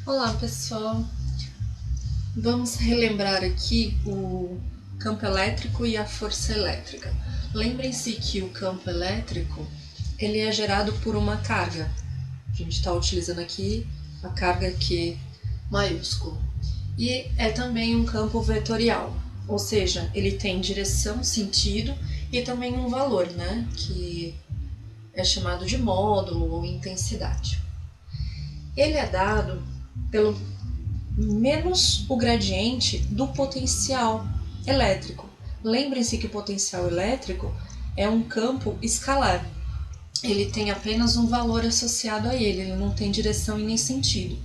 Olá pessoal, vamos relembrar aqui o campo elétrico e a força elétrica. Lembrem-se que o campo elétrico ele é gerado por uma carga. A gente está utilizando aqui a carga Q maiúsculo. E é também um campo vetorial, ou seja, ele tem direção, sentido e também um valor, né, que é chamado de módulo ou intensidade. Ele é dado pelo menos o gradiente do potencial elétrico. Lembrem-se que o potencial elétrico é um campo escalar. Ele tem apenas um valor associado a ele não tem direção e nem sentido.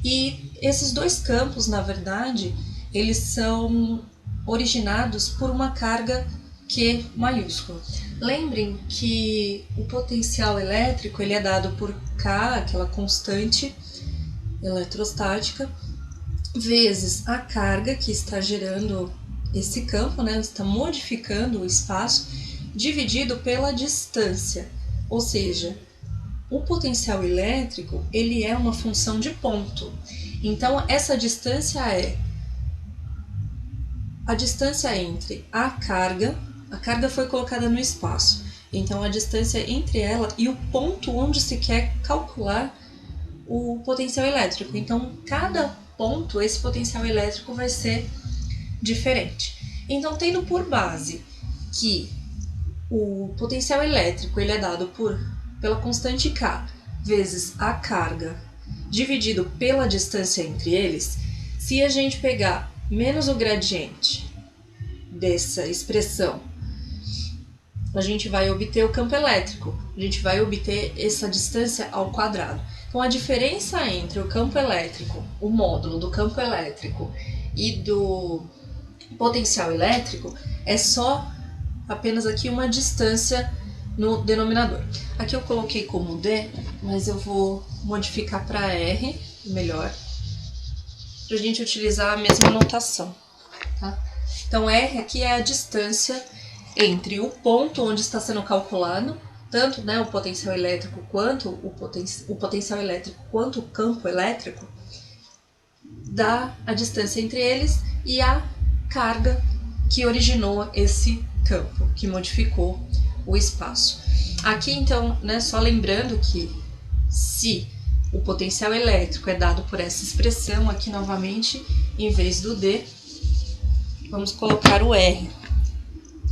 E esses dois campos, na verdade, eles são originados por uma carga Q maiúscula. Lembrem que o potencial elétrico ele é dado por K, aquela constante eletrostática, vezes a carga que está gerando esse campo, né, está modificando o espaço, dividido pela distância. Ou seja, o potencial elétrico ele é uma função de ponto. Então, essa distância é a distância entre a carga foi colocada no espaço. Então, a distância entre ela e o ponto onde se quer calcular o potencial elétrico. Então, cada ponto, esse potencial elétrico vai ser diferente. Então, tendo por base que o potencial elétrico ele é dado pela constante K vezes a carga dividido pela distância entre eles, se a gente pegar menos o gradiente dessa expressão, a gente vai obter o campo elétrico, a gente vai obter essa distância ao quadrado. Então, a diferença entre o campo elétrico, o módulo do campo elétrico e do potencial elétrico é só apenas aqui uma distância no denominador. Aqui eu coloquei como D, mas eu vou modificar para R, melhor, para a gente utilizar a mesma notação. Tá? Então, R aqui é a distância entre o ponto onde está sendo calculado, tanto o potencial elétrico quanto o potencial elétrico quanto o campo elétrico, dá a distância entre eles e a carga que originou esse campo, que modificou o espaço. Aqui, então, só lembrando que se o potencial elétrico é dado por essa expressão, aqui novamente, em vez do D, vamos colocar o R,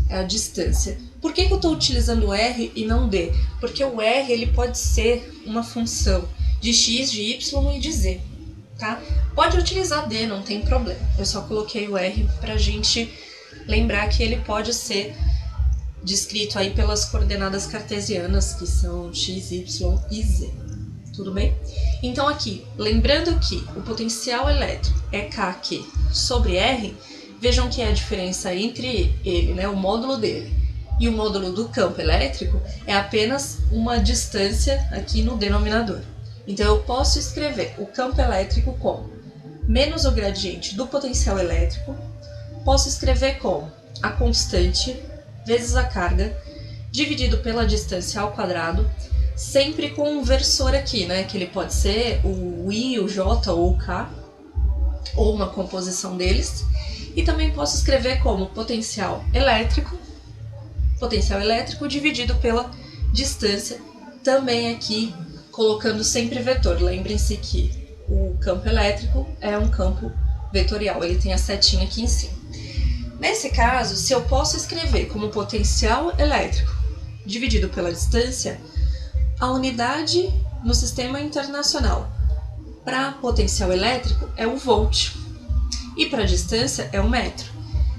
é a distância. Por que eu estou utilizando o R e não D? Porque o R ele pode ser uma função de x, de y e de z. Tá? Pode utilizar D, não tem problema. Eu só coloquei o R para a gente lembrar que ele pode ser descrito aí pelas coordenadas cartesianas, que são x, y e z. Tudo bem? Então aqui, lembrando que o potencial elétrico é Kq sobre R, vejam que a diferença entre ele, o módulo dele, e o módulo do campo elétrico é apenas uma distância aqui no denominador. Então, eu posso escrever o campo elétrico como menos o gradiente do potencial elétrico, posso escrever como a constante vezes a carga, dividido pela distância ao quadrado, sempre com um versor aqui, que ele pode ser o I, o J ou o K, ou uma composição deles. E também posso escrever como potencial elétrico dividido pela distância, também aqui colocando sempre vetor. Lembrem-se que o campo elétrico é um campo vetorial, ele tem a setinha aqui em cima. Nesse caso, se eu posso escrever como potencial elétrico dividido pela distância, a unidade no sistema internacional para potencial elétrico é o volt e para distância é o metro.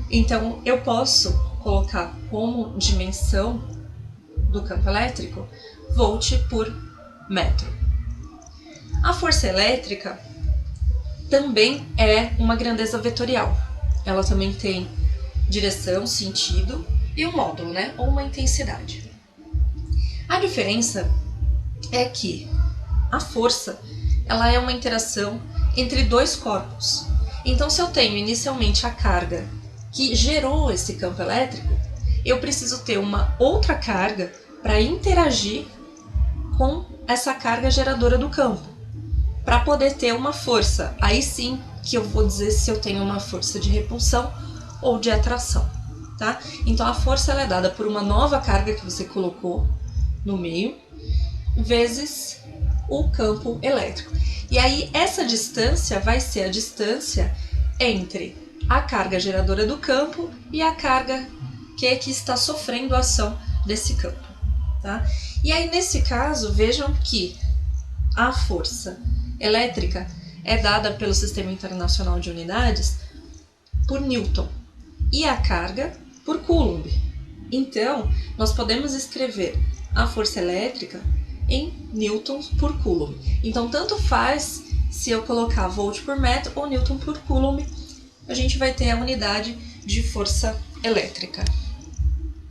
Então, eu posso colocar como dimensão do campo elétrico volt por metro. A força elétrica também é uma grandeza vetorial. Ela também tem direção, sentido e um módulo, ou uma intensidade. A diferença é que a força ela é uma interação entre dois corpos. Então, se eu tenho inicialmente a carga que gerou esse campo elétrico, eu preciso ter uma outra carga para interagir com essa carga geradora do campo. para poder ter uma força. Aí sim que eu vou dizer se eu tenho uma força de repulsão ou de atração, tá? Então a força ela é dada por uma nova carga que você colocou no meio, vezes o campo elétrico. E aí essa distância vai ser a distância entre a carga geradora do campo e a carga que está sofrendo a ação desse campo, tá? E aí nesse caso, vejam que a força elétrica é dada pelo Sistema Internacional de Unidades por Newton e a carga por Coulomb. Então, nós podemos escrever a força elétrica em newtons por Coulomb. Então, tanto faz se eu colocar volt por metro ou newton por Coulomb, a gente vai ter a unidade de força elétrica.